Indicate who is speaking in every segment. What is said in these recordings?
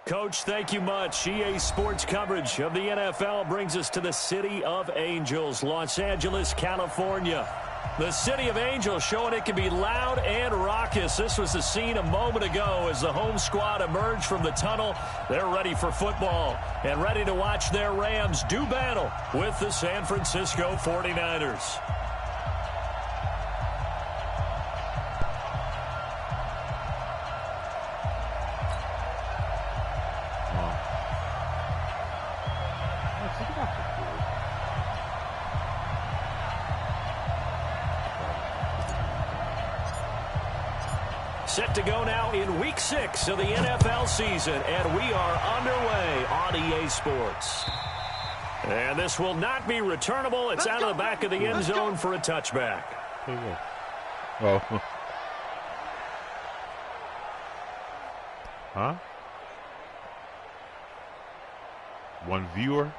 Speaker 1: Coach, thank you much. EA Sports coverage of the NFL brings us to the City of Angels, Los Angeles, California. The City of Angels showing it can be loud and raucous. This was the scene a moment ago as the home squad emerged from the tunnel. They're ready for football and ready to watch their Rams do battle with the San Francisco 49ers. Set to go now in Week 6 of the NFL season, and we are underway on EA Sports. And this will not be returnable. It's out of the back of the end zone for a touchback.
Speaker 2: Oh. Huh? One viewer?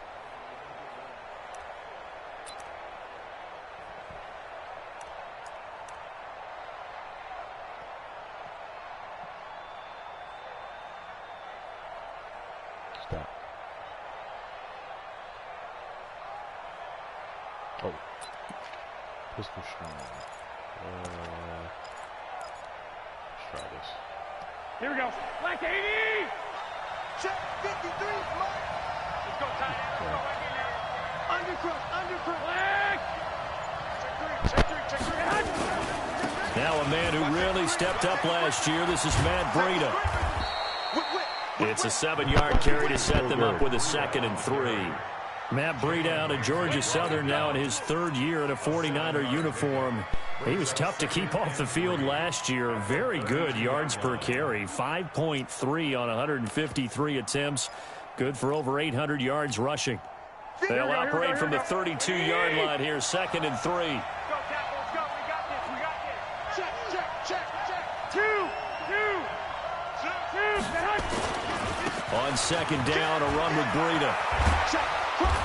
Speaker 2: Stop. Oh. Pistol strong. Let's try this.
Speaker 3: Here we go. Black 80! Check 53, Mike! Let's go, tight end. Let's go back in there. Undercrook. Black! Check three.
Speaker 1: Now a man who really stepped up last year. This is Matt Breida. It's a 7-yard carry to set them up with a 2nd and 3. Matt Breida out of Georgia Southern now in his 3rd year in a 49er uniform. He was tough to keep off the field last year. Very good yards per carry. 5.3 on 153 attempts. Good for over 800 yards rushing. They'll operate from the 32-yard line here. 2nd and 3.
Speaker 3: Let's go. We got this. Check. Two.
Speaker 1: On 2nd down, a run with Breida.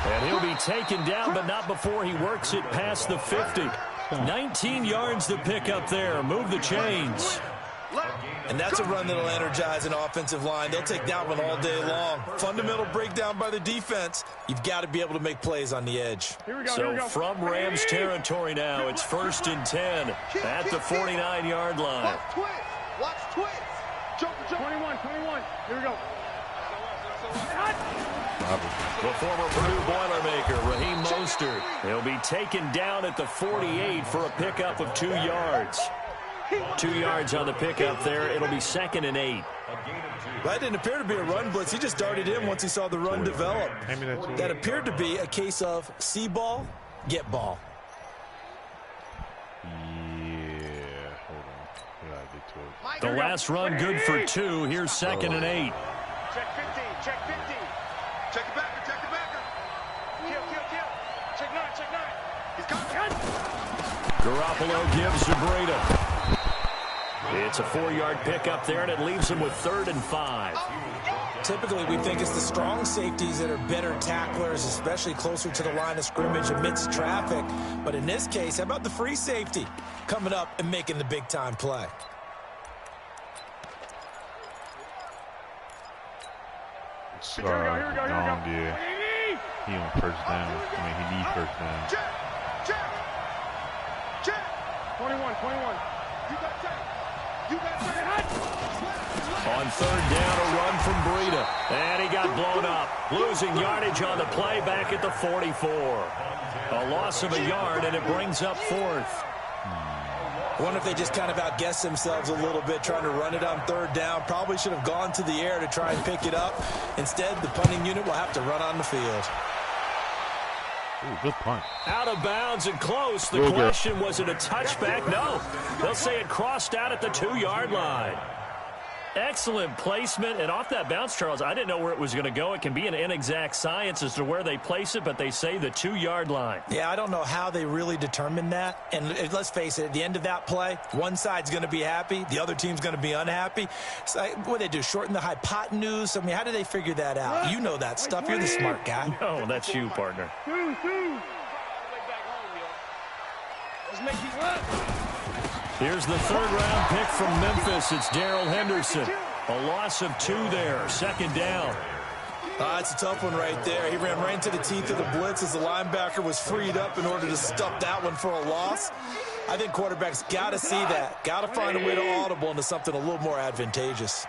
Speaker 1: And he'll be taken down, but not before he works it past the 50. 19 yards to pick up there. Move the chains.
Speaker 4: And that's a run that'll energize an offensive line. They'll take that one all day long. Fundamental breakdown by the defense. You've got to be able to make plays on the edge.
Speaker 1: So from Rams territory now, it's 1st and 10 at the 49-yard line.
Speaker 3: Watch twist. Jump. 21. Here we go.
Speaker 1: The former Purdue Boilermaker, Raheem Mostert. He'll be taken down at the 48 for a pickup of 2 yards. 2 yards on the pickup there. It'll be 2nd and 8.
Speaker 4: That didn't appear to be a run blitz. He just darted in once he saw the run develop. That appeared to be a case of see ball, get ball.
Speaker 2: Yeah, hold on. We gotta get to it.
Speaker 1: The last run good for 2. Here's 2nd and 8.
Speaker 3: Check 50. Check it back. Kill. Check 9. He's coming.
Speaker 1: Garoppolo gives to Breida. It's a 4-yard pickup there, and it leaves him with 3rd and 5.
Speaker 4: Typically, we think it's the strong safeties that are better tacklers, especially closer to the line of scrimmage amidst traffic. But in this case, how about the free safety coming up and making the big-time play?
Speaker 2: Here we go. Yeah. He on 1st down. He needs 1st down.
Speaker 3: Check. 21. You got check.
Speaker 1: On 3rd down, a run from Breida. And he got blown up. Losing yardage on the play back at the 44. A loss of a yard, and it brings up 4th.
Speaker 4: I wonder if they just kind of outguessed themselves a little bit trying to run it on 3rd down. Probably should have gone to the air to try and pick it up. Instead, the punting unit will have to run on the field.
Speaker 2: Ooh, good punt.
Speaker 1: Out of bounds and close. The question, was it a touchback? No. They'll say it crossed out at the 2-yard line. Excellent placement. And off that bounce, Charles, I didn't know where it was going to go. It can be an inexact science as to where they place it, but they say the 2-yard line.
Speaker 4: Yeah, I don't know how they really determined that. And let's face it, at the end of that play, one side's going to be happy, the other team's going to be unhappy. So what do they do, shorten the hypotenuse? I mean, how do they figure that out? You know that stuff. You're the smart guy.
Speaker 1: No, that's you, partner.
Speaker 3: Let's make you run.
Speaker 1: Here's the 3rd-round pick from Memphis. It's Darrell Henderson. A loss of 2 there. Second down.
Speaker 4: It's a tough one right there. He ran right into the teeth of the blitz as the linebacker was freed up in order to stuff that one for a loss. I think quarterbacks got to see that. Got to find a way to audible into something a little more advantageous.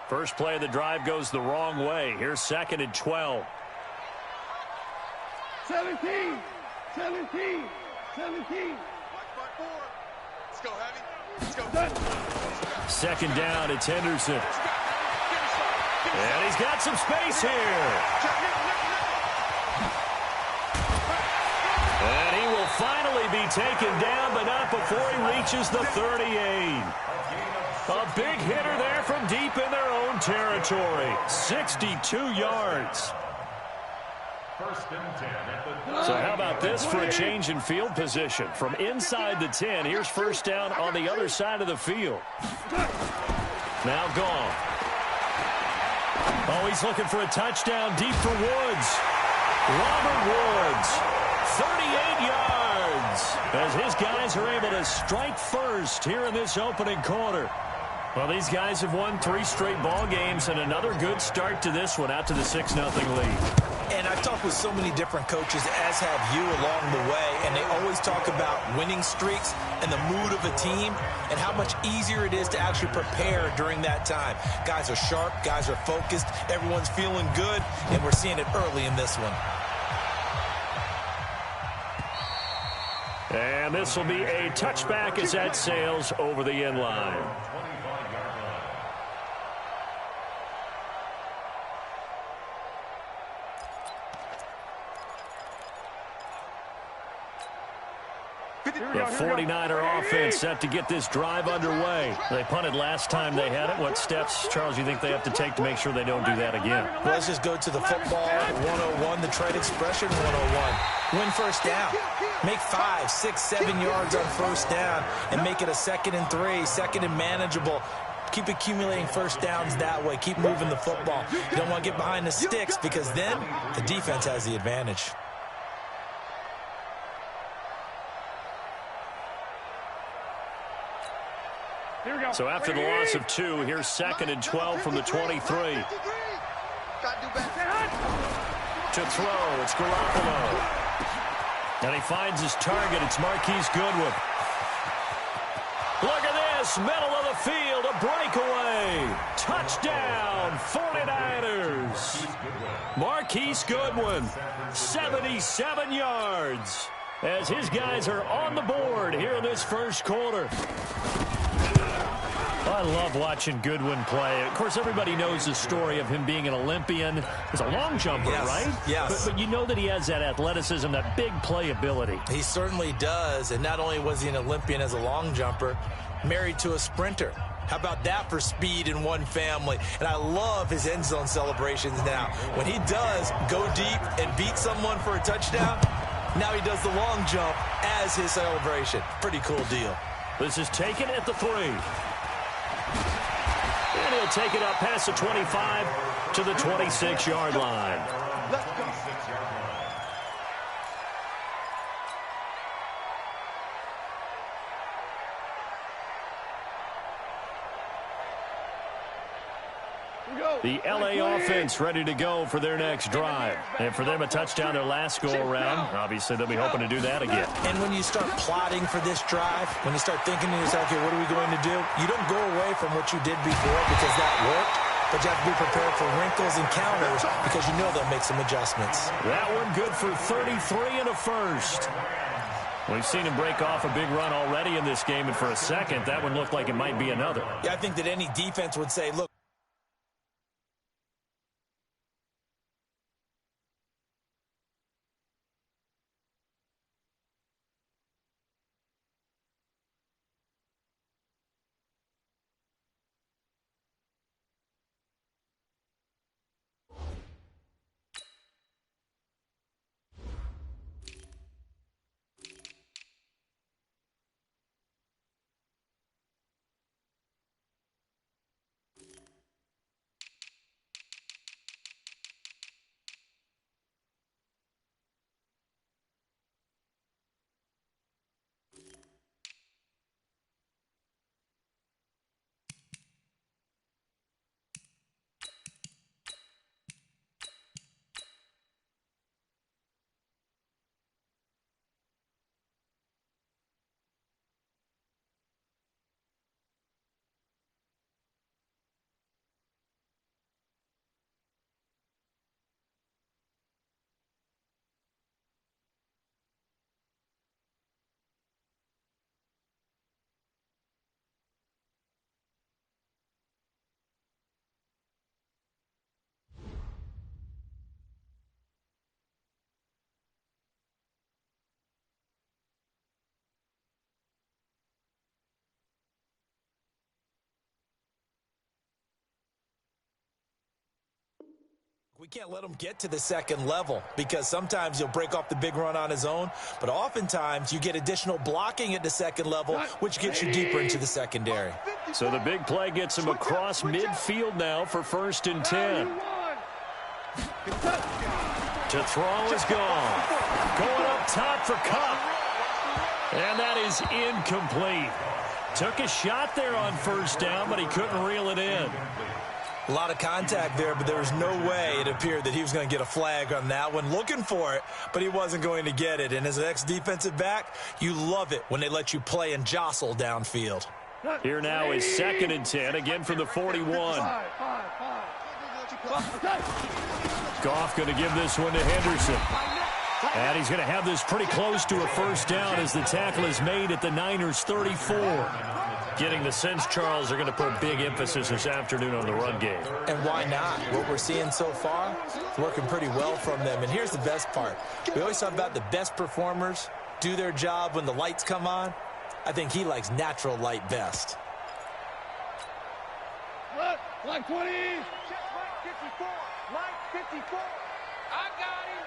Speaker 1: First play of the drive goes the wrong way. Here's 2nd and 12.
Speaker 3: 17. Let's go, Heavy. Let's go.
Speaker 1: Second down, it's Henderson. And he's got some space here. And he will finally be taken down, but not before he reaches the 38. A big hitter there from deep in their own territory. 62 yards. So how about this for a change in field position? From inside the 10, here's first down on the other side of the field. Now gone. Oh, he's looking for a touchdown deep for Woods. Robert Woods, 38 yards, as his guys are able to strike first here in this opening quarter. Well, these guys have won 3 straight ball games and another good start to this one out to the 6-0 lead.
Speaker 4: And I've talked with so many different coaches, as have you, along the way, and they always talk about winning streaks and the mood of a team and how much easier it is to actually prepare during that time. Guys are sharp, guys are focused, everyone's feeling good, and we're seeing it early in this one.
Speaker 1: And this will be a touchback as that sails over the end line. The 49er offense set to get this drive underway. They punted last time they had it. What steps, Charles, you think they have to take to make sure they don't do that again?
Speaker 4: Well, let's just go to the football 101, the trade expression 101. Win first down. Make 5, 6, 7 yards on first down and make it a 2nd and 3, 2nd and manageable. Keep accumulating first downs that way. Keep moving the football. You don't want to get behind the sticks because then the defense has the advantage.
Speaker 1: So after the loss of 2, here's 2nd and 12 from the 23. To throw, it's Garoppolo. And he finds his target. It's Marquise Goodwin. Look at this, middle of the field, a breakaway. Touchdown, 49ers. Marquise Goodwin, 77 yards, as his guys are on the board here in this first quarter. I love watching Goodwin play. Of course, everybody knows the story of him being an Olympian. He's a long jumper,
Speaker 4: yes,
Speaker 1: right?
Speaker 4: Yes.
Speaker 1: But you know that he has that athleticism, that big playability.
Speaker 4: He certainly does. And not only was he an Olympian as a long jumper, married to a sprinter. How about that for speed in one family? And I love his end zone celebrations now. When he does go deep and beat someone for a touchdown, now he does the long jump as his celebration. Pretty cool deal.
Speaker 1: This is taken at the 3. And he'll take it up past the 25 to the 26-yard line. The L.A. offense ready to go for their next drive. And for them, a touchdown their last go-around. Obviously, they'll be hoping to do that again.
Speaker 4: And when you start plotting for this drive, when you start thinking to yourself, okay, what are we going to do? You don't go away from what you did before because that worked, but you have to be prepared for wrinkles and counters because you know they'll make some adjustments.
Speaker 1: That one good for 33 and a first. We've seen him break off a big run already in this game, and for a second, that one looked like it might be another.
Speaker 4: Yeah, I think that any defense would say, look, We can't let him get to the second level because sometimes he'll break off the big run on his own, but oftentimes you get additional blocking at the second level, which gets you deeper into the secondary.
Speaker 1: So the big play gets him across midfield now for 1st and 10. To throw is gone. Going up top for Cup. And that is incomplete. Took a shot there on 1st down, but he couldn't reel it in.
Speaker 4: A lot of contact there, but there was no way it appeared that he was going to get a flag on that one. Looking for it, but he wasn't going to get it. And as an ex-defensive back, you love it when they let you play and jostle downfield.
Speaker 1: Here now is 2nd and 10, again from the 41. Goff going to give this one to Henderson. And he's going to have this pretty close to a 1st down as the tackle is made at the Niners' 34. Getting the sense, Charles, are going to put big emphasis this afternoon on the run game.
Speaker 4: And why not? What we're seeing so far is working pretty well from them. And here's the best part. We always talk about the best performers do their job when the lights come on. I think he likes natural light best.
Speaker 3: Like 20. Mike 54. Mike 54. I got him.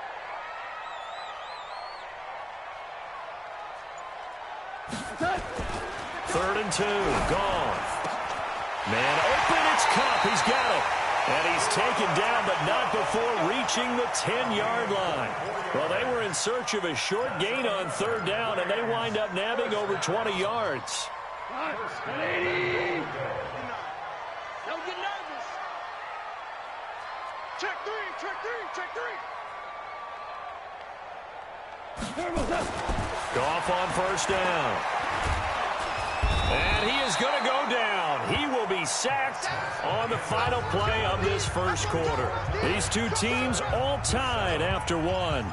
Speaker 1: 3rd and 2. Gone. Man open. It's Cup. He's got it. And he's taken down, but not before reaching the 10-yard line. Well, they were in search of a short gain on 3rd down, and they wind up nabbing over 20 yards.
Speaker 3: Don't get nervous. Check 3, check 3, check 3.
Speaker 1: Goff on 1st down. And he is going to go down. He will be sacked on the final play of this 1st quarter. These two teams all tied after 1.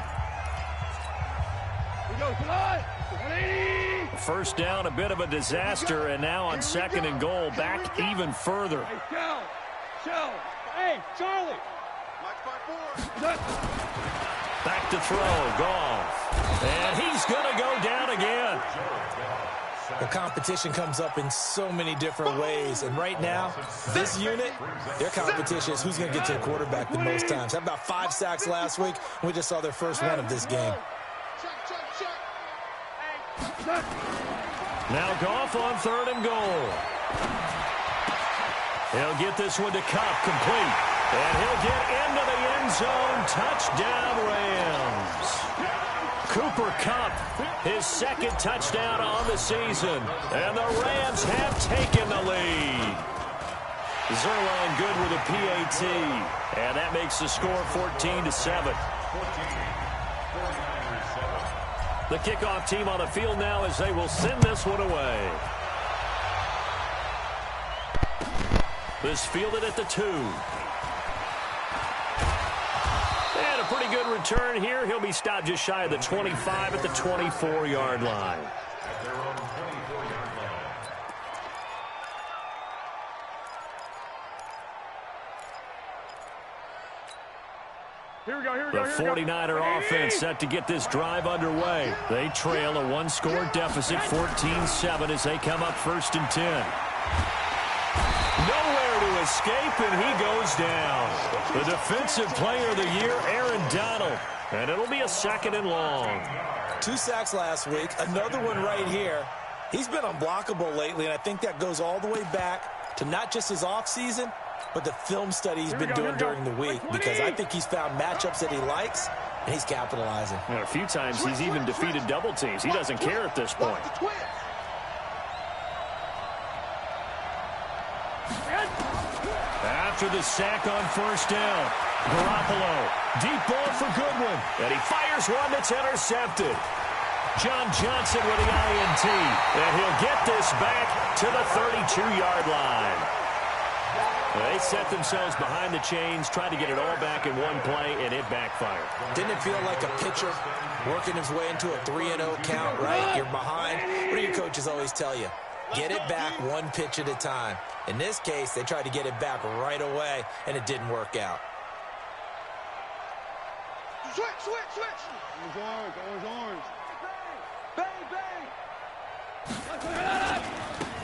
Speaker 1: 1st down, a bit of a disaster, and now on 2nd and goal, back even further.
Speaker 3: Hey, Charlie.
Speaker 1: Back to throw, Goff. And he's going to go down again.
Speaker 4: The competition comes up in so many different ways. And right now, this unit, their competition is who's going to get to the quarterback the most times. Had about 5 sacks last week, and we just saw their first one of this game.
Speaker 1: Now Goff on 3rd and goal. He'll get this one to Cup, complete. And he'll get into the end zone. Touchdown, Rams. Cooper Kupp, his 2nd touchdown on the season. And the Rams have taken the lead. Zerline good with a PAT. And that makes the score 14-7. The kickoff team on the field now as they will send this one away. This fielded at the 2. And a pretty good return here. He'll be stopped just shy of the 25 at the 24-yard line.
Speaker 3: Here we go, here we
Speaker 1: The
Speaker 3: go, here we go.
Speaker 1: 49er offense set to get this drive underway. They trail a 1-score deficit, 14-7, as they come up 1st and 10. Nowhere to escape, and he goes down. The defensive player of the year, Aaron Donald. And it'll be a 2nd and long.
Speaker 4: 2 sacks last week, another one right here. He's been unblockable lately, and I think that goes all the way back to not just his offseason, but the film study he's been doing during the week, because I think he's found matchups that he likes, and he's capitalizing.
Speaker 1: And a few times he's even defeated double teams. He doesn't care at this point. After the sack on 1st down, Garoppolo, deep ball for Goodwin, and he fires one that's intercepted. John Johnson with the INT, and he'll get this back to the 32-yard line. They set themselves behind the chains, tried to get it all back in one play, and it backfired.
Speaker 4: Didn't it feel like a pitcher working his way into a 3-0 count, right? You're behind. What do your coaches always tell you? Get it back one pitch at a time. In this case, they tried to get it back right away, and it didn't work out.
Speaker 3: Switch, switch, switch. Orange, orange. Bang, bang.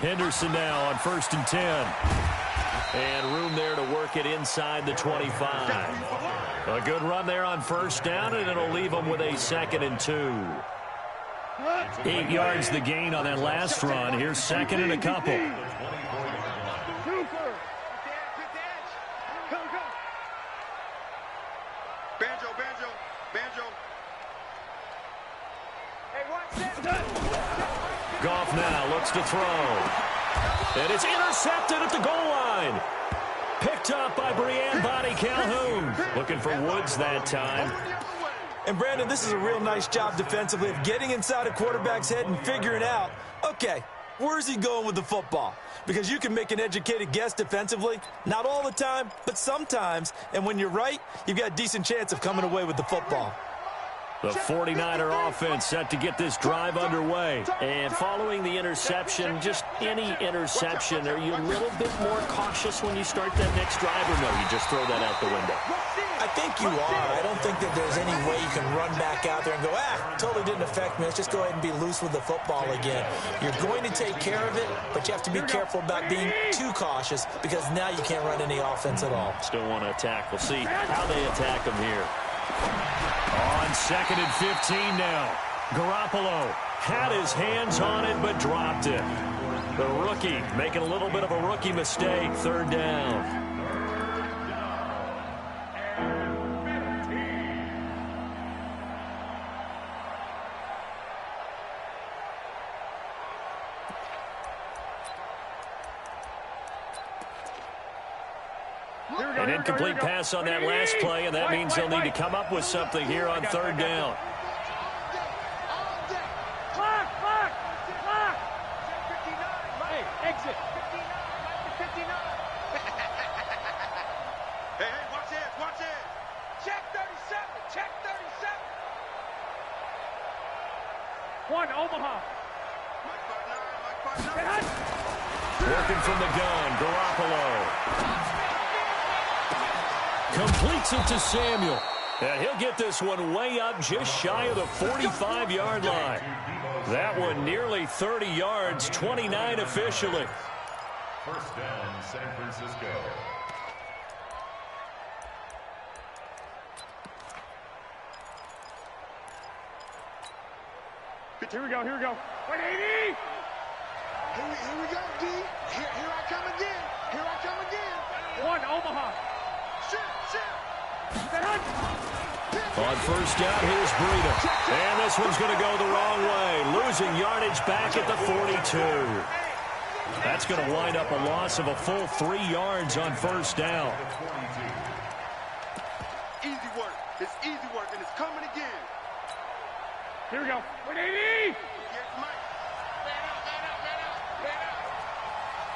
Speaker 1: Henderson now on 1st and 10. And room there to work it inside the 25. A good run there on first down, and it'll leave them with a 2nd and 2. 8 yards the gain on that last run. Here's 2nd and a couple. Goff now looks to throw. And it's intercepted at the goal line. Picked up by Brian Body Calhoun. Looking for Woods that time.
Speaker 4: And, Brandon, this is a real nice job defensively of getting inside a quarterback's head and figuring out, okay, where's he going with the football? Because you can make an educated guess defensively, not all the time, but sometimes. And when you're right, you've got a decent chance of coming away with the football.
Speaker 1: The 49er offense set to get this drive underway. And following the interception, just any interception, are you a little bit more cautious when you start that next drive, or no, you just throw that out the window?
Speaker 4: I think you are. I don't think that there's any way you can run back out there and go, totally didn't affect me. Let's just go ahead and be loose with the football again. You're going to take care of it, but you have to be careful about being too cautious because now you can't run any offense at all.
Speaker 1: Still want to attack. We'll see how they attack them here. On 2nd and 15 now. Garoppolo had his hands on it but dropped it. The rookie making a little bit of a rookie mistake. 3rd down. An incomplete pass on that last play, and that means they'll need to come up with something here on 3rd down.
Speaker 3: Hey, exit. Hey, watch it. Check 37. 1, Omaha.
Speaker 1: Working from the gun, Garoppolo. Completes it to Samuel. And he'll get this one way up just shy of the 45-yard line. That one nearly 30 yards, 29 officially.
Speaker 5: 1st down, San Francisco.
Speaker 3: Here we go. 180. Here we go, D. Here I come again. 1, Omaha.
Speaker 1: On 1st down, here's Breida. And this one's going to go the wrong way. Losing yardage back at the 42. That's going to wind up a loss of a full 3 yards on 1st down.
Speaker 3: Easy work. It's easy work, and it's coming again. Here we go. 180. Yes, Mike. Man up.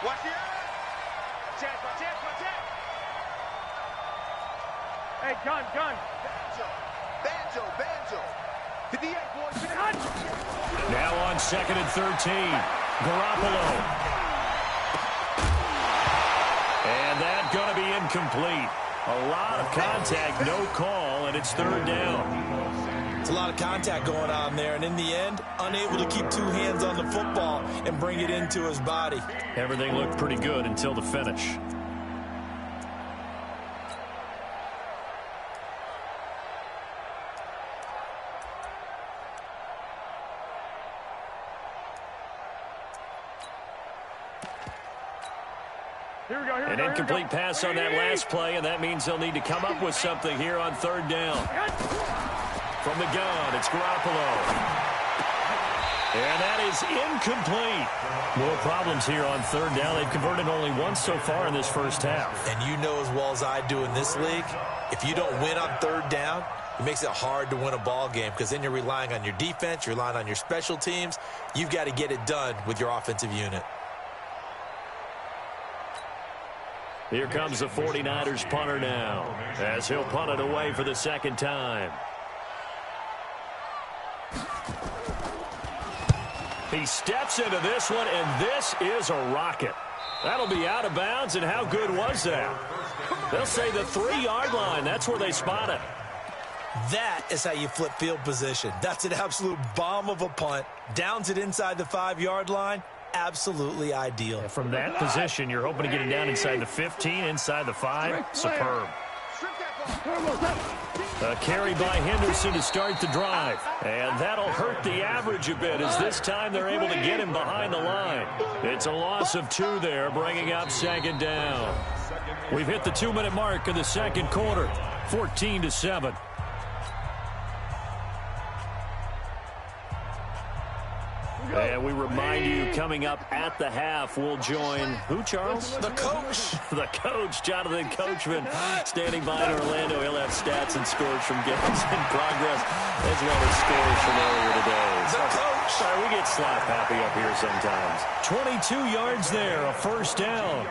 Speaker 3: Watch it. Watch it. Hey, gun. Banjo. 58, boys.
Speaker 1: Now on 2nd and 13. Garoppolo. And that's going to be incomplete. A lot of contact, no call, and it's 3rd down.
Speaker 4: It's a lot of contact going on there, and in the end, unable to keep 2 hands on the football and bring it into his body.
Speaker 1: Everything looked pretty good until the finish. An incomplete pass on that last play, and that means they'll need to come up with something here on 3rd down. From the gun, it's Garoppolo. And that is incomplete. More problems here on 3rd down. They've converted only once so far in this first half.
Speaker 4: And you know as well as I do in this league, if you don't win on 3rd down, it makes it hard to win a ball game because then you're relying on your defense, you're relying on your special teams. You've got to get it done with your offensive unit.
Speaker 1: Here comes the 49ers punter now, as he'll punt it away for the 2nd time. He steps into this one, and this is a rocket. That'll be out of bounds, and how good was that? They'll say the 3-yard line. That's where they spot it.
Speaker 4: That is how you flip field position. That's an absolute bomb of a punt. Downs it inside the 5-yard line. absolutely ideal.
Speaker 1: And from that position, you're hoping to get him down inside the 15, inside the 5. Superb. A carry by Henderson to start the drive. And that'll hurt the average a bit as this time they're able to get him behind the line. It's a loss of 2 there, bringing up second down. We've hit the 2-minute mark of the second quarter, 14-7. And we remind you, coming up at the half, we'll join who, Charles?
Speaker 4: The coach.
Speaker 1: The coach, Jonathan Coachman, standing by in Orlando. He'll have stats and scores from games in progress, as well as scores from earlier today.
Speaker 4: The coach.
Speaker 1: Sorry, we get slap happy up here sometimes. 22 yards there, a first down.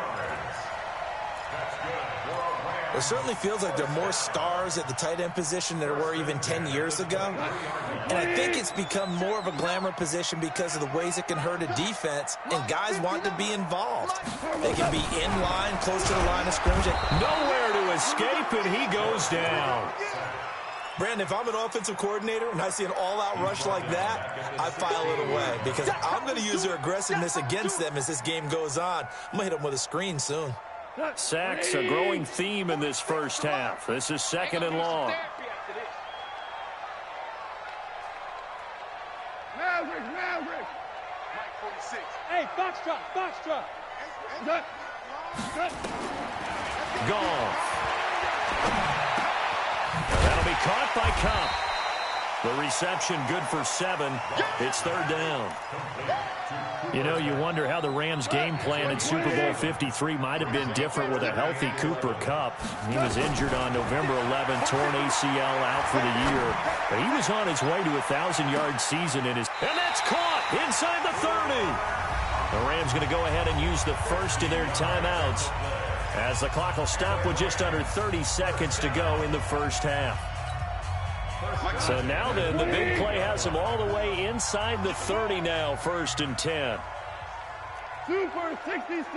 Speaker 4: It certainly feels like there are more stars at the tight end position than there were even 10 years ago. And I think it's become more of a glamour position because of the ways it can hurt a defense, and guys want to be involved. They can be in line, close to the line of scrimmage.
Speaker 1: Nowhere to escape, and he goes down.
Speaker 4: Brandon, if I'm an offensive coordinator and I see an all-out rush like that, I file it away because I'm going to use their aggressiveness against them as this game goes on. I'm going to hit them with a screen soon.
Speaker 1: Sacks, a growing theme in this first half. This is second and long.
Speaker 3: Maverick. Mike 46. Hey, Foxtrot. Good.
Speaker 1: Gone. That'll be caught by Cup. The reception good for 7. It's third down. You know, you wonder how the Rams' game plan in Super Bowl 53 might have been different with a healthy Cooper Kupp. He was injured on November 11, torn ACL, out for the year. But he was on his way to a 1,000-yard season in his... And that's caught inside the 30. The Rams going to go ahead and use the first of their timeouts as the clock will stop with just under 30 seconds to go in the first half. So now then, the big play has him all the way inside the 30 now, 1st and 10.
Speaker 3: Super 66.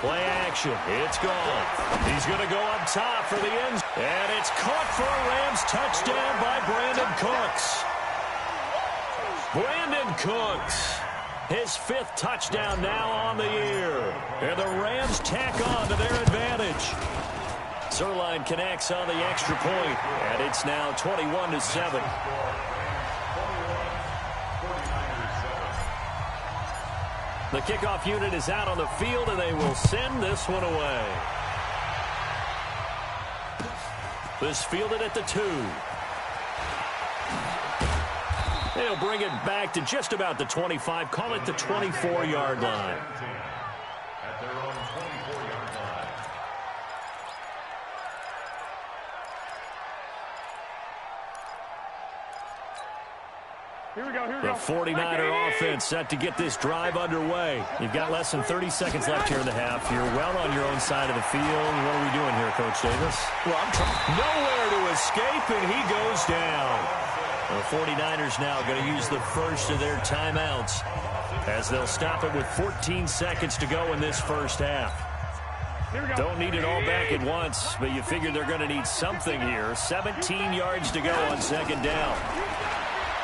Speaker 1: Play action. It's gone. He's going to go up top for the end. And it's caught for a Rams touchdown by Brandon Cooks. Brandon Cooks, his 5th touchdown now on the year. And the Rams tack on to their advantage. Zerline connects on the extra point, and it's now 21-7. The kickoff unit is out on the field, and they will send this one away. This fielded at the 2. They'll bring it back to just about the 25, call it the 24-yard line.
Speaker 5: At their own 24-yard line.
Speaker 3: Here we go.
Speaker 1: The 49er offense set to get this drive underway. You've got less than 30 seconds left here in the half. You're well on your own side of the field. What are we doing here, Coach Davis?
Speaker 4: Well, I'm trying.
Speaker 1: Nowhere to escape, and he goes down. The 49ers now going to use the first of their timeouts as they'll stop it with 14 seconds to go in this first half. Don't need it all back at once, but you figure they're going to need something here. 17 yards to go on second down.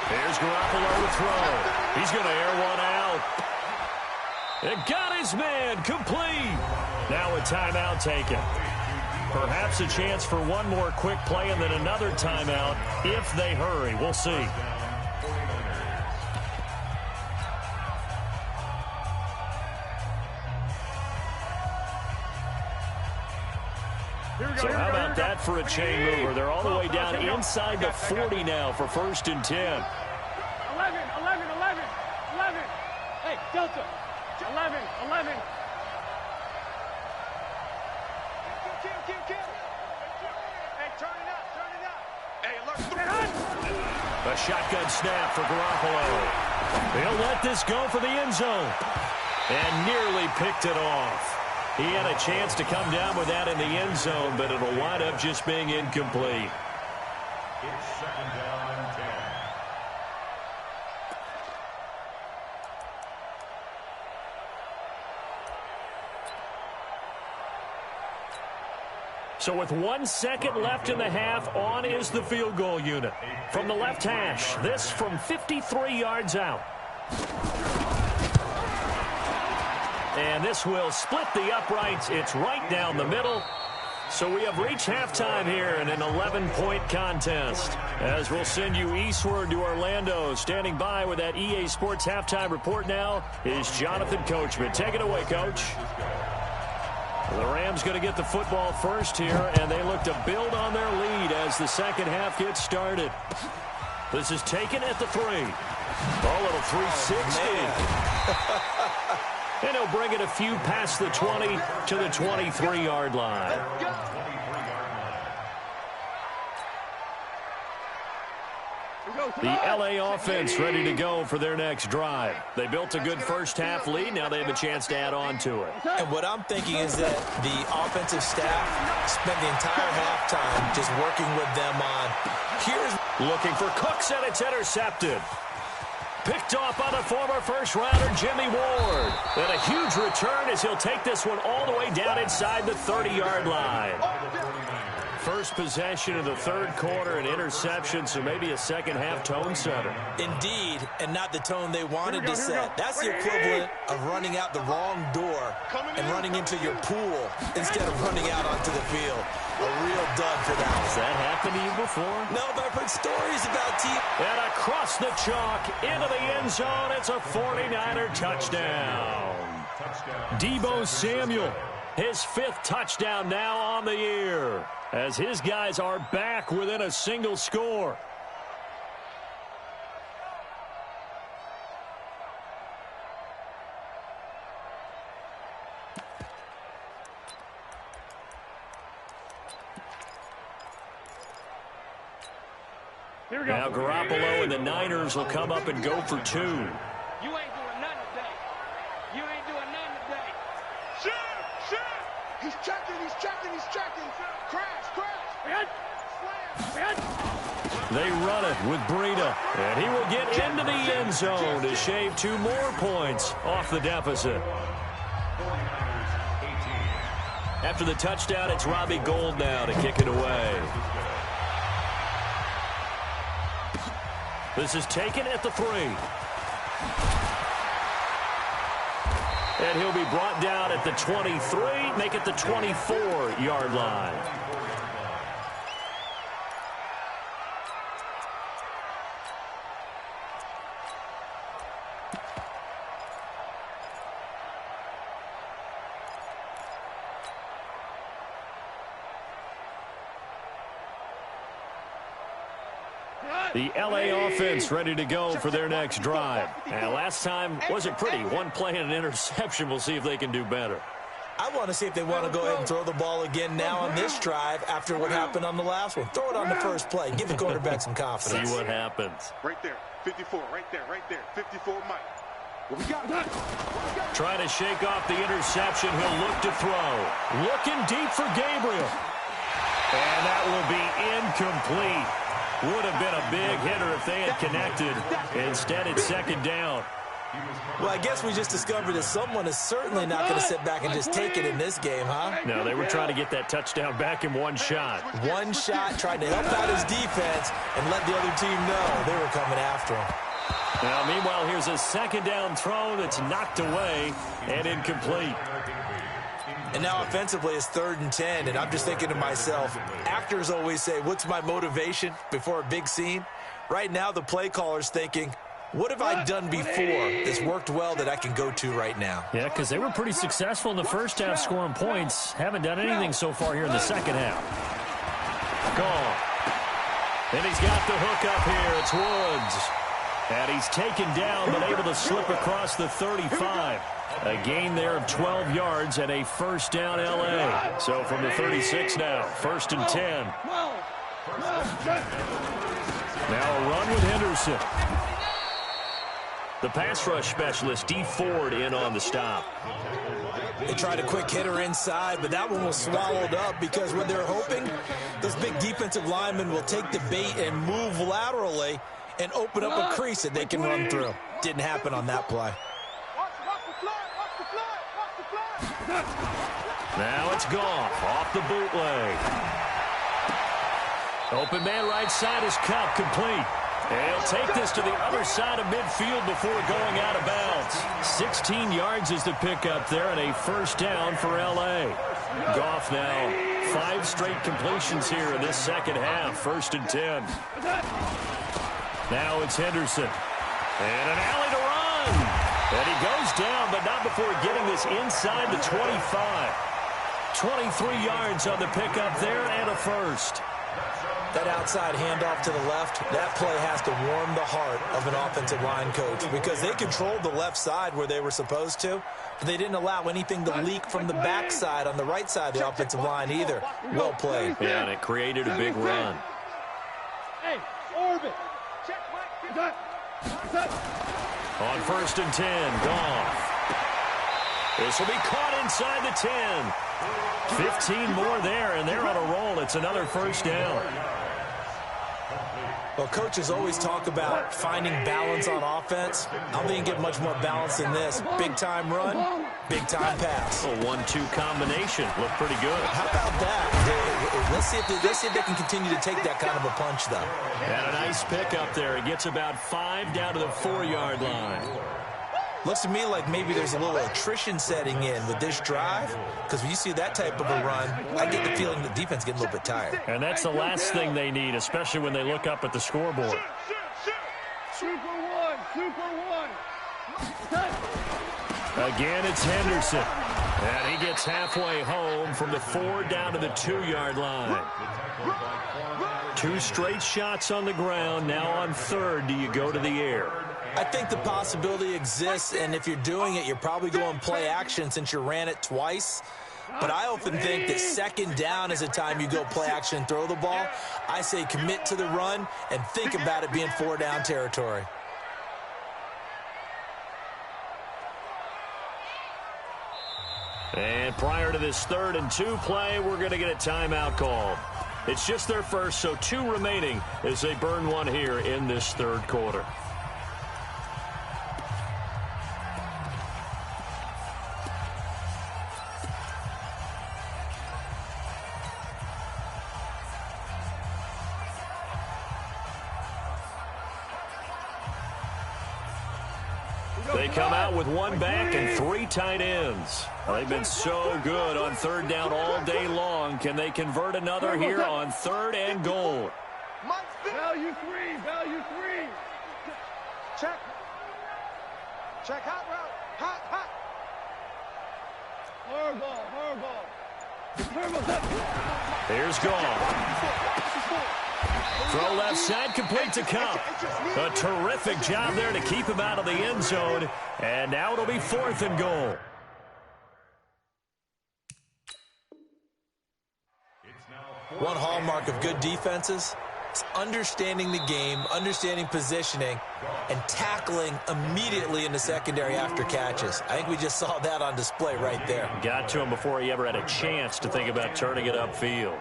Speaker 1: Here's Garoppolo to throw. He's going to air one out. It got his man complete. Now a timeout taken. Perhaps a chance for one more quick play and then another timeout if they hurry. We'll see. So how about that for a chain mover? They're all the way down inside the 40 now for 1st and 10.
Speaker 3: 11. Hey, Delta. 11. Hey, turn it up. Hey, alert.
Speaker 1: A shotgun snap for Garoppolo. He'll let this go for the end zone. And nearly picked it off. He had a chance to come down with that in the end zone, but it'll wind up just being incomplete.
Speaker 5: It's 2nd down and 10.
Speaker 1: So with 1 second left in the half, on is the field goal unit. From the left hash, this from 53 yards out. And this will split the uprights. It's right down the middle. So we have reached halftime here in an 11-point contest. As we'll send you eastward to Orlando. Standing by with that EA Sports halftime report now is Jonathan Coachman. Take it away, Coach. The Rams going to get the football first here, and they look to build on their lead as the second half gets started. This is taken at the 3. A little 360. And he'll bring it a few past the 20 to the 23-yard line. The LA offense ready to go for their next drive. They built a good first-half lead. Now they have a chance to add on to it.
Speaker 4: And what I'm thinking is that the offensive staff spent the entire halftime just working with them on. Here's
Speaker 1: looking for Cooks, and it's intercepted. Picked off by the former first-rounder, Jimmy Ward. And a huge return as he'll take this one all the way down inside the 30-yard line. First possession of the third quarter, an interception, so maybe a second-half tone setter.
Speaker 4: Indeed, and not the tone they wanted to set. That's the equivalent of running out the wrong door and running into your pool instead of running out onto the field. A real dud for that.
Speaker 1: Has that happened to you before?
Speaker 4: No, but I've heard stories about teams.
Speaker 1: And across the chalk, into the end zone, it's a 49er touchdown. Deebo Samuel, his 5th touchdown now on the year, as his guys are back within a single score. Now Garoppolo and the Niners will come up and go for 2.
Speaker 3: You ain't doing nothing today. You ain't doing nothing today. Shit! He's checking. Crash.
Speaker 1: They run it with Breida, and he will get into the end zone to shave 2 more points off the deficit. After the touchdown, it's Robbie Gould now to kick it away. This is taken at the 3. And he'll be brought down at the 23, make it the 24-yard line. The LA offense ready to go for their next drive. And last time wasn't pretty. 1 play and an interception. We'll see if they can do better.
Speaker 4: I want to see if they want to go ahead and throw the ball again now on this drive after what happened on the last one. Throw it on the first play. Give the quarterback some confidence.
Speaker 1: See what happens.
Speaker 3: Right there. 54. Right there. 54 Mike. What we got?
Speaker 1: Trying to shake off the interception. He'll look to throw. Looking deep for Gabriel. And that will be incomplete. Would have been a big hitter if they had connected. Instead, it's second down.
Speaker 4: Well, I guess we just discovered that someone is certainly not going to sit back and just take it in this game, huh?
Speaker 1: No, they were trying to get that touchdown back in one shot.
Speaker 4: One shot, trying to help out his defense and let the other team know they were coming after him.
Speaker 1: Now, meanwhile, here's a second down throw that's knocked away and incomplete.
Speaker 4: And now offensively it's 3rd and 10, and I'm just thinking to myself, actors always say, what's my motivation before a big scene? Right now the play caller's thinking, what have I done before that's worked well that I can go to right now?
Speaker 1: Yeah, because they were pretty successful in the first half scoring points. Haven't done anything so far here in the second half. Gone. And he's got the hook up here. It's Woods. And he's taken down but able to slip across the 35. A gain there of 12 yards and a first down LA. So from the 36 now, 1st and 10. Now a run with Henderson. The pass rush specialist, D. Ford, in on the stop.
Speaker 4: They tried a quick hitter inside, but that one was swallowed up because what they're hoping, those big defensive linemen will take the bait and move laterally and open up a crease that they can run through. Didn't happen on that play.
Speaker 1: Now it's Goff off the bootleg. Open man right side is Cup, complete. And he'll take this to the other side of midfield before going out of bounds. 16 yards is the pickup there and a first down for L.A. Goff now 5 straight completions here in this second half. 1st and 10. Now it's Henderson. And an alley to run. And he goes down, but not before getting this inside the 25. 23 yards on the pickup there and a first.
Speaker 4: That outside handoff to the left, that play has to warm the heart of an offensive line coach because they controlled the left side where they were supposed to, but they didn't allow anything to leak from the backside on the right side of the offensive line either. Well played.
Speaker 1: Yeah, and it created a big run.
Speaker 3: Hey, orbit.
Speaker 1: On 1st and 10, Goff. This will be caught inside the 10. 15 more there, and they're on a roll. It's another first down.
Speaker 4: Well, coaches always talk about finding balance on offense. I don't think you get much more balance than this. Big-time run, big-time pass.
Speaker 1: A 1-2 combination. Looked pretty good.
Speaker 4: How about that? Let's see if they can continue to take that kind of a punch, though.
Speaker 1: And a nice pickup there. It gets about 5 down to the 4-yard line.
Speaker 4: Looks to me like maybe there's a little attrition setting in with this drive, because when you see that type of a run, I get the feeling the defense getting a little bit tired.
Speaker 1: And that's the last thing they need, especially when they look up at the scoreboard.
Speaker 3: Super one.
Speaker 1: Again, it's Henderson. And he gets halfway home from the 4 down to the 2-yard line. 2 straight shots on the ground. Now on 3rd, do you go to the air?
Speaker 4: I think the possibility exists, and if you're doing it, you're probably going play action since you ran it twice. But I often think that 2nd down is a time you go play action and throw the ball. I say commit to the run and think about it being 4-down territory.
Speaker 1: And prior to this 3rd and 2 play, we're going to get a timeout called. It's just their first, so 2 remaining as they burn one here in this 3rd quarter. They come out with 1 back and 3 tight ends. They've been so good on 3rd down all day long. Can they convert another here on 3rd and goal?
Speaker 3: Value 3. Check. Hot route. Hot. Hard ball.
Speaker 1: Here's Goff. Throw left side, complete to Cup. A terrific job there to keep him out of the end zone. And now it'll be 4th and goal.
Speaker 4: One hallmark of good defenses is understanding the game, understanding positioning, and tackling immediately in the secondary after catches. I think we just saw that on display right there.
Speaker 1: Got to him before he ever had a chance to think about turning it upfield.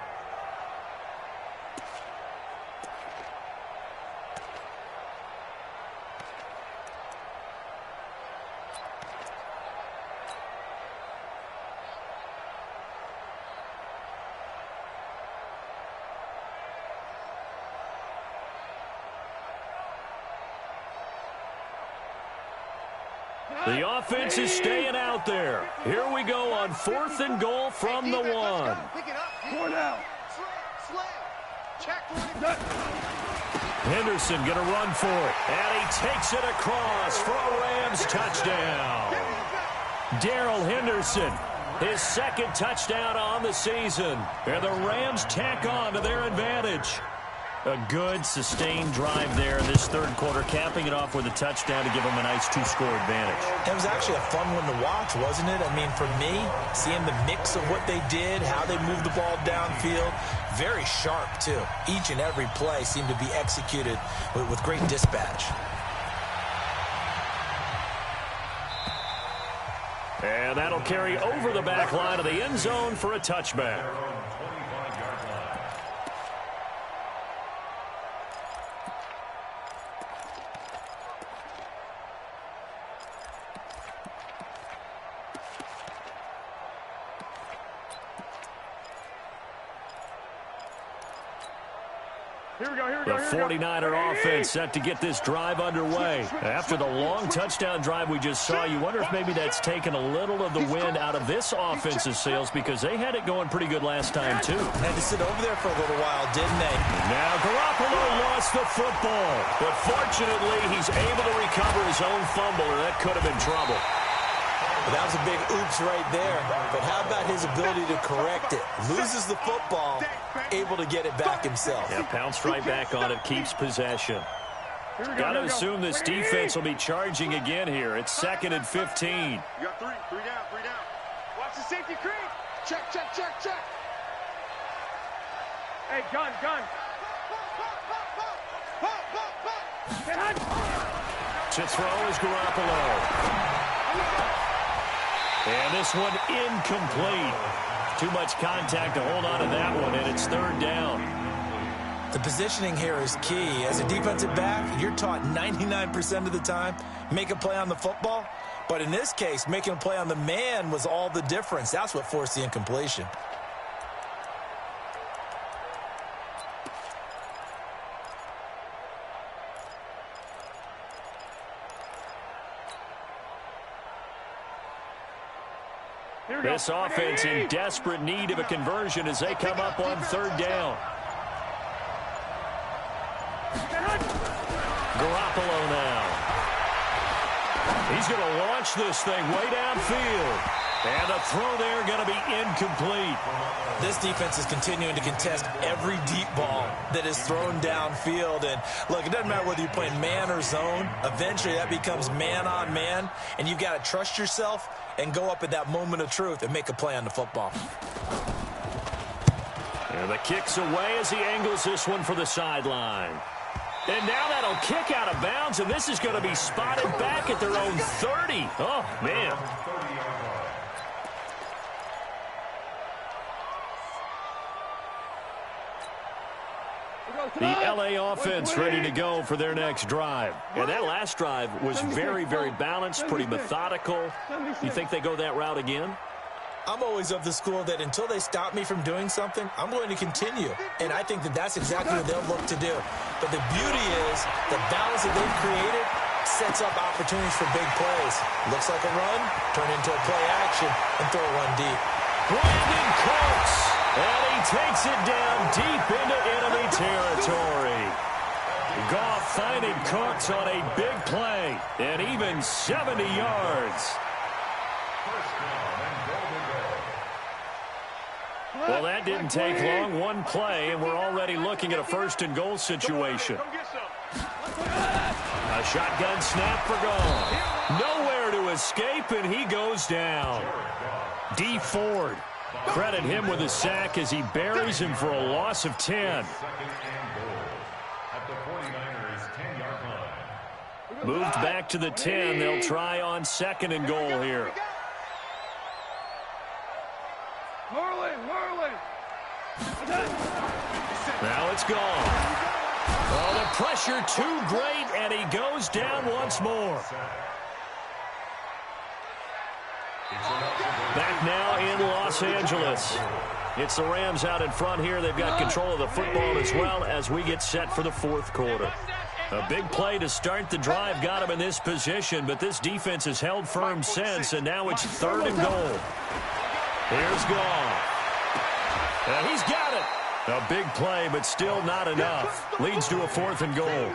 Speaker 1: The offense is staying out there. Here we go on 4th and goal from the 1.
Speaker 3: Four down.
Speaker 1: Henderson going to run for it. And he takes it across for a Rams touchdown. Darrell Henderson, his 2nd touchdown on the season. And the Rams tack on to their advantage. A good, sustained drive there in this 3rd quarter, capping it off with a touchdown to give them a nice 2-score advantage.
Speaker 4: It was actually a fun one to watch, wasn't it? I mean, for me, seeing the mix of what they did, how they moved the ball downfield, very sharp, too. Each and every play seemed to be executed with great dispatch.
Speaker 1: And that'll carry over the back line of the end zone for a touchback. The 49er offense set to get this drive underway. After the long touchdown drive we just saw, you wonder if maybe that's taken a little of the wind out of this offense's sails because they had it going pretty good last time, too.
Speaker 4: Had to sit over there for a little while, didn't they?
Speaker 1: Now Garoppolo lost the football, but fortunately he's able to recover his own fumble, or that could have been trouble.
Speaker 4: Well, that was a big oops right there. But how about his ability to correct it? Loses the football, able to get it back himself.
Speaker 1: Yeah, pounced right back on it, keeps possession. Got to assume this defense will be charging again here. It's 2nd and 15.
Speaker 3: You got three down. Watch the safety creep. Check. Hey, gun.
Speaker 1: To throw is Garoppolo. And this one incomplete. Too much contact to hold on to that one, and it's 3rd down.
Speaker 4: The positioning here is key. As a defensive back, you're taught 99% of the time, make a play on the football. But in this case, making a play on the man was all the difference. That's what forced the incompletion.
Speaker 1: This offense in desperate need of a conversion as they come up on 3rd down. Garoppolo now. He's going to launch this thing way downfield. And the throw there going to be incomplete.
Speaker 4: This defense is continuing to contest every deep ball that is thrown downfield. And look, it doesn't matter whether you're playing man or zone. Eventually that becomes man on man. And you've got to trust yourself and go up at that moment of truth and make a play on the football.
Speaker 1: And the kick's away as he angles this one for the sideline. And now that'll kick out of bounds, and this is going to be spotted back at their own 30. Oh, man. The LA offense ready to go for their next drive. And that last drive was very, very balanced, pretty methodical. You think they go that route again?
Speaker 4: I'm always of the school that until they stop me from doing something, I'm going to continue. And I think that that's exactly what they'll look to do. But the beauty is the balance that they've created sets up opportunities for big plays. Looks like a run, turn into a play action, and throw one deep.
Speaker 1: Brandon Cooks, and he takes it down deep into enemy territory. Goff finding Cooks on a big play, and even 70 yards. Well, that didn't take long. One play, and we're already looking at a 1st and goal situation. A shotgun snap for Goff. Nowhere to escape, and he goes down. D. Ford, credit him with a sack as he buries him for a loss of 10. Moved back to the 10. They'll try on 2nd and goal here. Now it's gone. Oh, the pressure too great, and he goes down once more. Back now in Los Angeles. It's the Rams out in front here. They've got control of the football as well as we get set for the 4th quarter. A big play to start the drive got him in this position, but this defense has held firm since, and now it's 3rd and goal. Here's Goff. And he's got it. A big play, but still not enough. Leads to a 4th and goal.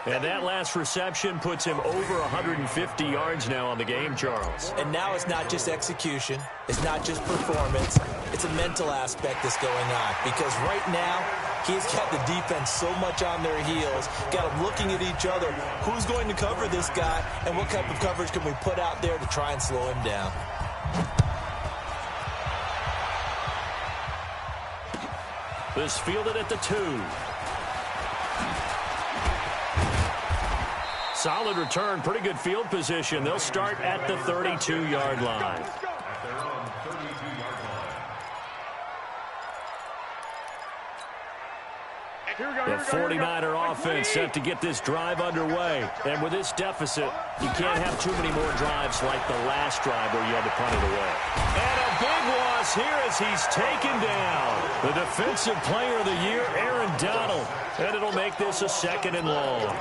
Speaker 1: And that last reception puts him over 150 yards now on the game, Charles.
Speaker 4: And now it's not just execution. It's not just performance. It's a mental aspect that's going on. Because right now, he's got the defense so much on their heels. Got them looking at each other. Who's going to cover this guy? And what type of coverage can we put out there to try and slow him down?
Speaker 1: This fielded at the 2. Solid return, pretty good field position. They'll start at the 32-yard line. The 49er offense set to get this drive underway. And with this deficit, you can't have too many more drives like the last drive where you had to punt it away. And a big loss here as he's taken down. The defensive player of the year, Aaron Donald. And it'll make this a 2nd and long.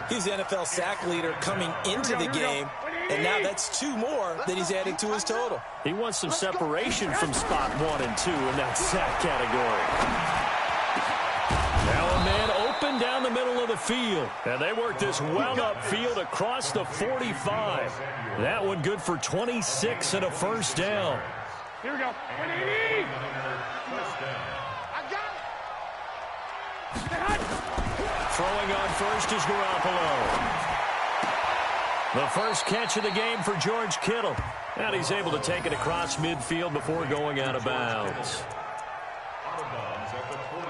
Speaker 4: He's the NFL sack leader coming into the game, and now that's 2 more that he's added to his total.
Speaker 1: He wants some separation from spot 1 and 2 in that sack category. Now a man open down the middle of the field. And they work this well up field across the 45. That one good for 26 and a first down.
Speaker 3: Here we go. 180. I got it.
Speaker 1: Throwing on first is Garoppolo. The first catch of the game for George Kittle. And he's able to take it across midfield before going out of bounds.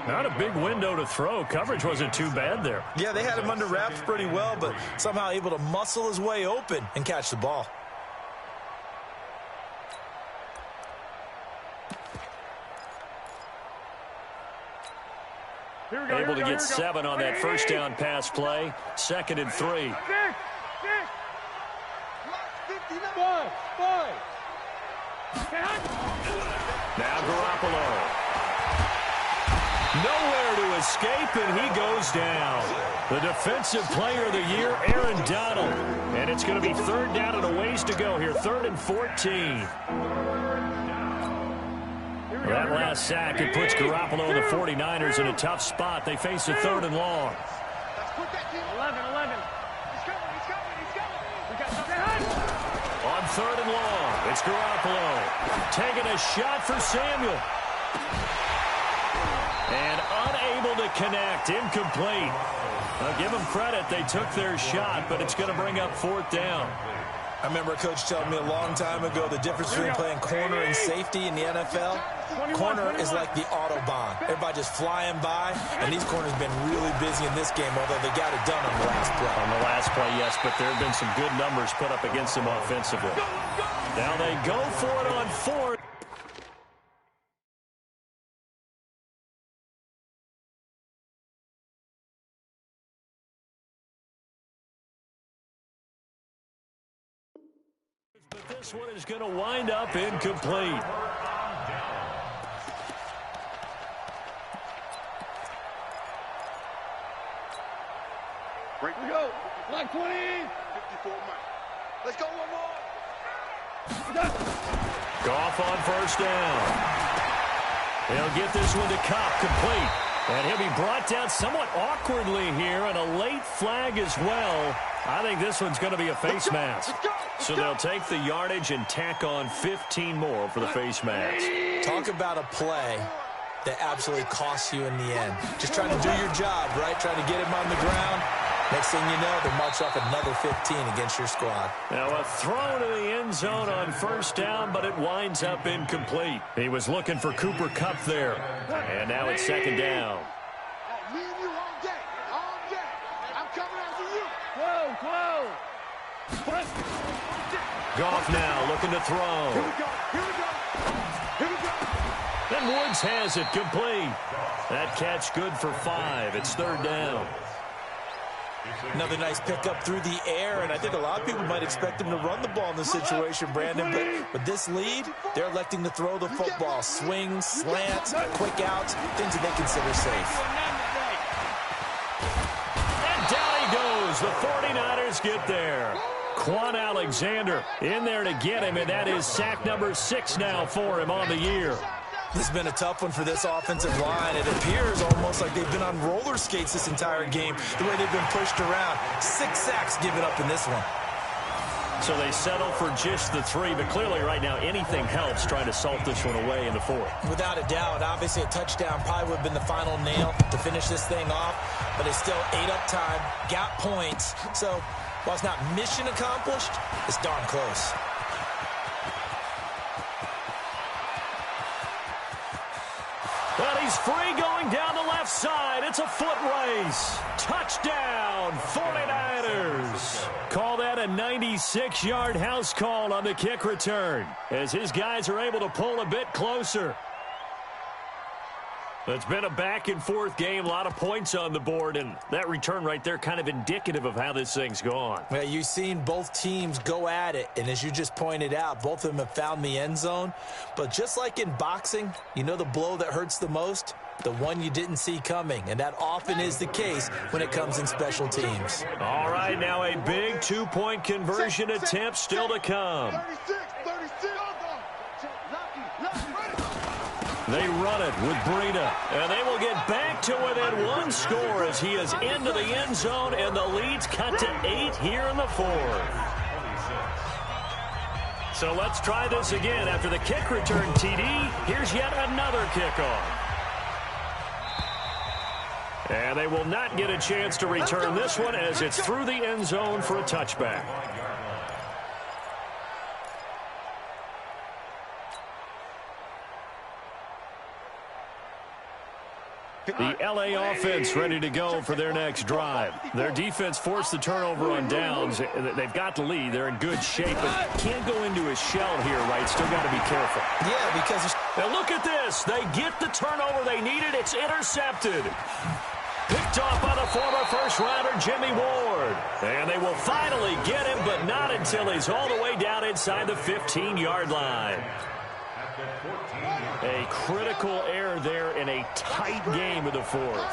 Speaker 1: Not a big window to throw. Coverage wasn't too bad there.
Speaker 4: Yeah, they had him under wraps pretty well, but somehow able to muscle his way open and catch the ball.
Speaker 1: Able to get 7 on that first down pass play. 2nd and 3. Now Garoppolo. Nowhere to escape, and he goes down. The defensive player of the year, Aaron Donald. And it's going to be 3rd down and a ways to go here. 3rd and 14. That last sack, it puts Garoppolo and the 49ers in a tough spot. They face a 3rd and long.
Speaker 3: 11.
Speaker 1: On 3rd and long, it's Garoppolo. Taking a shot for Samuel. And unable to connect. Incomplete. I'll give them credit. They took their shot, but it's going to bring up 4th down.
Speaker 4: I remember a coach telling me a long time ago the difference between playing corner and safety in the NFL. Corner is like the Autobahn. Everybody just flying by, and these corners have been really busy in this game, although they got it done on the last play.
Speaker 1: On the last play, yes, but there have been some good numbers put up against them offensively. Now they go for it on 4th. But this one is going to wind up incomplete.
Speaker 3: Here we go. Black 20. 54 miles. Let's go one more.
Speaker 1: Goff on first down. He'll get this one to Cobb, complete. And he'll be brought down somewhat awkwardly here, and a late flag as well. I think this one's going to be a face mask. So they'll take the yardage and tack on 15 more for the face mask.
Speaker 4: Talk about a play that absolutely costs you in the end. Just trying to do your job, right? Trying to get him on the ground. Next thing you know, they march off another 15 against your squad.
Speaker 1: Now a throw to the end zone on first down, but it winds up incomplete. He was looking for Cooper Kupp there. And now it's 2nd down.
Speaker 3: Me and you all day. All day. I'm coming after you. Whoa.
Speaker 1: Goff now looking to throw.
Speaker 3: Here we go.
Speaker 1: And Woods has it complete. That catch good for 5. It's 3rd down.
Speaker 4: Another nice pickup through the air, and I think a lot of people might expect him to run the ball in this situation, Brandon, but with this lead, they're electing to throw the football. Swings, slants, quick outs, things that they consider safe.
Speaker 1: And down he goes. The 49ers get there. Quan Alexander in there to get him, and that is sack number 6 now for him on the year.
Speaker 4: This has been a tough one for this offensive line. It appears almost like they've been on roller skates this entire game, the way they've been pushed around. 6 sacks given up in this one.
Speaker 1: So they settle for just the 3, but clearly right now anything helps trying to salt this one away in the 4th.
Speaker 4: Without a doubt, obviously a touchdown probably would have been the final nail to finish this thing off, but they still ate up time, got points. So while it's not mission accomplished, it's darn close.
Speaker 1: Well, he's free going down the left side. It's a foot race. Touchdown, 49ers. Call that a 96-yard house call on the kick return as his guys are able to pull a bit closer. It's been a back-and-forth game, a lot of points on the board, and that return right there kind of indicative of how this thing's gone.
Speaker 4: Well, you've seen both teams go at it, and as you just pointed out, both of them have found the end zone. But just like in boxing, you know the blow that hurts the most? The one you didn't see coming, and that often is the case when it comes in special teams.
Speaker 1: All right, now a big two-point conversion attempt still to come.
Speaker 3: 36.
Speaker 1: They run it with Breida, and they will get back to within one score as he is into the end zone, and the lead's cut to 8 here in the fourth. So let's try this again. After the kick return, TD, here's yet another kickoff. And they will not get a chance to return this one as it's through the end zone for a touchback. The L.A. offense ready to go for their next drive. Their defense forced the turnover on downs. They've got the lead. They're in good shape, but can't go into a shell here, right? Still got to be careful.
Speaker 4: Yeah, because...
Speaker 1: Now look at this. They get the turnover they needed. It's intercepted. Picked off by the former first-rounder Jimmy Ward. And they will finally get him, but not until he's all the way down inside the 15-yard line. A critical error there in a tight game of the fourth.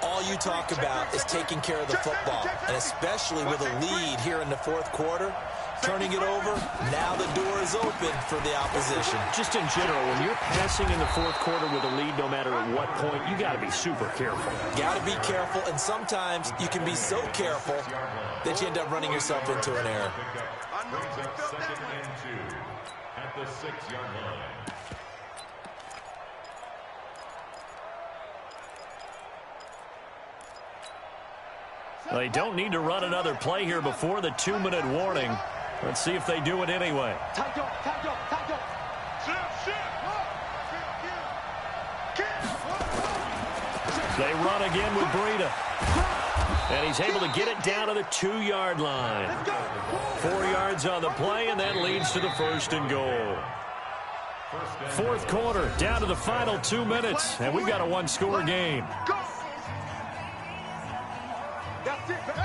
Speaker 4: All you talk about is taking care of the football, and especially with a lead here in the fourth quarter, turning it over, now the door is open for the opposition.
Speaker 1: Just in general, when you're passing in the fourth quarter with a lead, no matter at what point, you got to be super careful.
Speaker 4: Got to be careful, and sometimes you can be so careful that you end up running yourself into an error.
Speaker 5: Second and 2 at the 6-yard line.
Speaker 1: They don't need to run another play here before the 2-minute warning. Let's see if they do it anyway. They run again with Breida. And he's able to get it down to the 2-yard line. 4 yards on the play, and that leads to the 1st and goal. Fourth quarter, down to the final 2 minutes, and we've got a one-score game.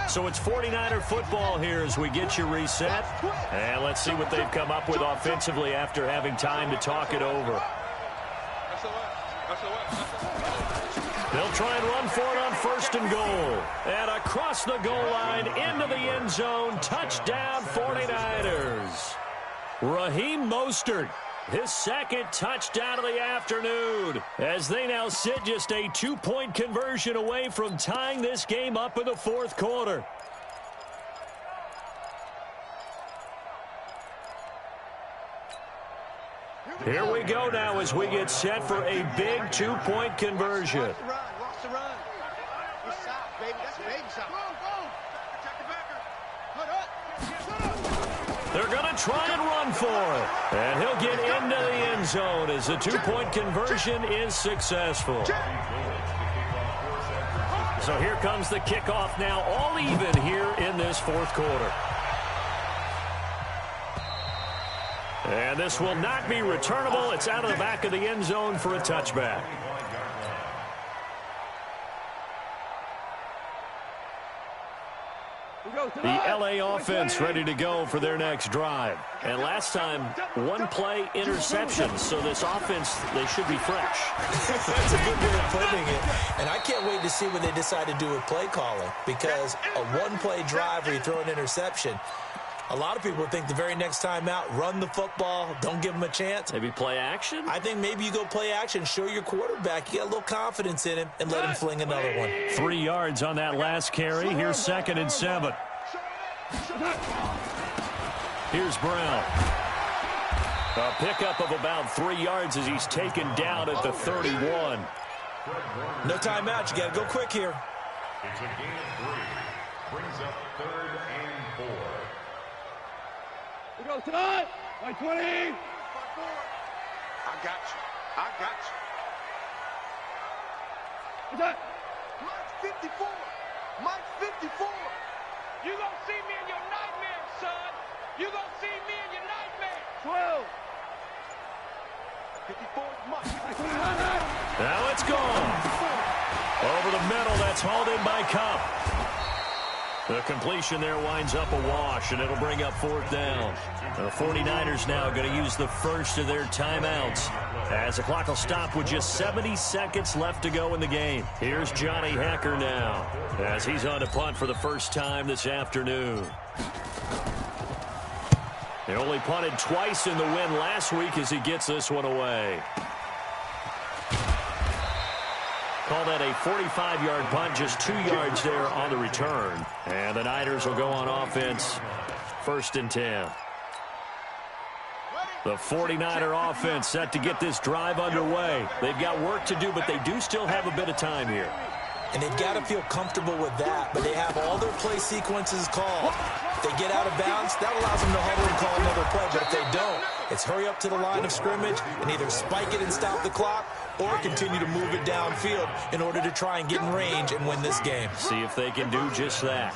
Speaker 1: So it's 49er football here as we get you reset. And let's see what they've come up with offensively after having time to talk it over. They'll try and run for it on 1st and goal. And across the goal line, into the end zone, touchdown 49ers. Raheem Mostert, his second touchdown of the afternoon, as they now sit just a 2-point conversion away from tying this game up in the fourth quarter. Here we go now as we get set for a big 2-point conversion.
Speaker 3: Watch the run. It's south, baby. That's baby south.
Speaker 1: They're going to try and run for it. And he'll get into the end zone as the 2-point conversion is successful. So here comes the kickoff now, all even here in this fourth quarter. And this will not be returnable. It's out of the back of the end zone for a touchback. The L.A. offense ready to go for their next drive. And last time, 1-play interception. So this offense, they should be fresh.
Speaker 4: That's a good way of putting it. And I can't wait to see what they decide to do with play calling. Because a 1-play drive where you throw an interception, a lot of people think the very next time out, run the football, don't give them a chance.
Speaker 1: Maybe play action?
Speaker 4: I think maybe you go play action, show your quarterback, you got a little confidence in him, and let him fling another one.
Speaker 1: 3 yards on that last carry. Here's 2nd and 7. Here's Brown. A pickup of about 3 yards as he's taken down at the 31.
Speaker 4: No timeout. You got to go quick here.
Speaker 5: It's a gain of 3. Brings up 3rd and 4.
Speaker 3: We go tonight. 20. I got you. What's that? Mike's 54. Mike's 54. You gonna see me in your nightmares, son. You gonna see me in your nightmares. 12.
Speaker 1: Now it's gone. Over the middle, that's hauled in by Cup. The completion there winds up a wash, and it'll bring up 4th down. The 49ers now going to use the first of their timeouts, as the clock will stop with just 70 seconds left to go in the game. Here's Johnny Hacker now, as he's on to punt for the first time this afternoon. He only punted twice in the win last week as he gets this one away. Call that a 45-yard punt, just 2 yards there on the return. And the Niners will go on offense, 1st and 10. The 49er offense set to get this drive underway. They've got work to do, but they do still have a bit of time here.
Speaker 4: And they've got to feel comfortable with that, but they have all their play sequences called. If they get out of bounds, that allows them to huddle and call another play, but if they don't, it's hurry up to the line of scrimmage and either spike it and stop the clock or continue to move it downfield in order to try and get in range and win this game.
Speaker 1: See if they can do just that.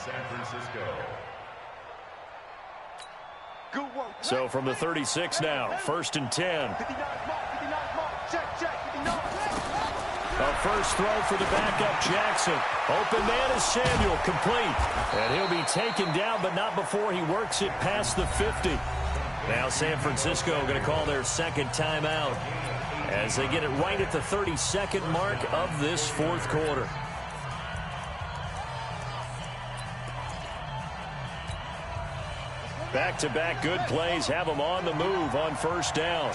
Speaker 1: So from the 36 now, 1st and 10. A first throw for the backup Jackson. Open man is Samuel, complete. And he'll be taken down, but not before he works it past the 50. Now San Francisco going to call their 2nd timeout as they get it right at the 32nd mark of this 4th quarter. Back-to-back good plays have them on the move on 1st down.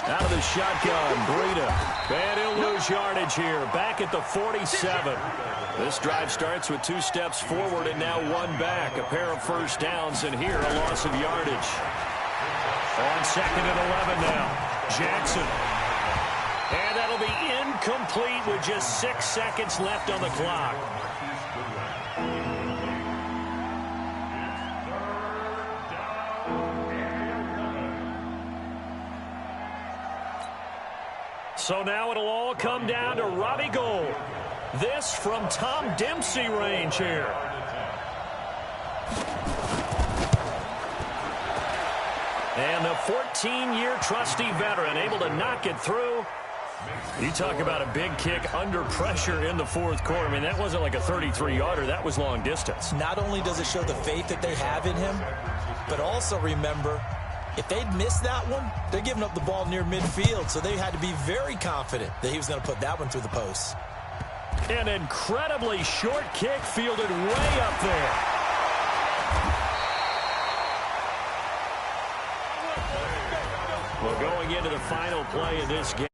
Speaker 1: Out of the shotgun, Breida. And he'll lose yardage here. Back at the 47. This drive starts with 2 steps forward and now 1 back. A pair of 1st downs, and here a loss of yardage. On 2nd and 11 now. Jackson. And that'll be incomplete with just 6 seconds left on the clock. So now it'll all come down to Robbie Gould. This from Tom Dempsey range here. And the 14-year trusty veteran able to knock it through. You talk about a big kick under pressure in the 4th quarter. I mean, that wasn't like a 33-yarder. That was long distance.
Speaker 4: Not only does it show the faith that they have in him, but also remember, if they'd missed that one, they're giving up the ball near midfield, so they had to be very confident that he was going to put that one through the post.
Speaker 1: An incredibly short kick fielded way up there. Well, going into the final play of this game.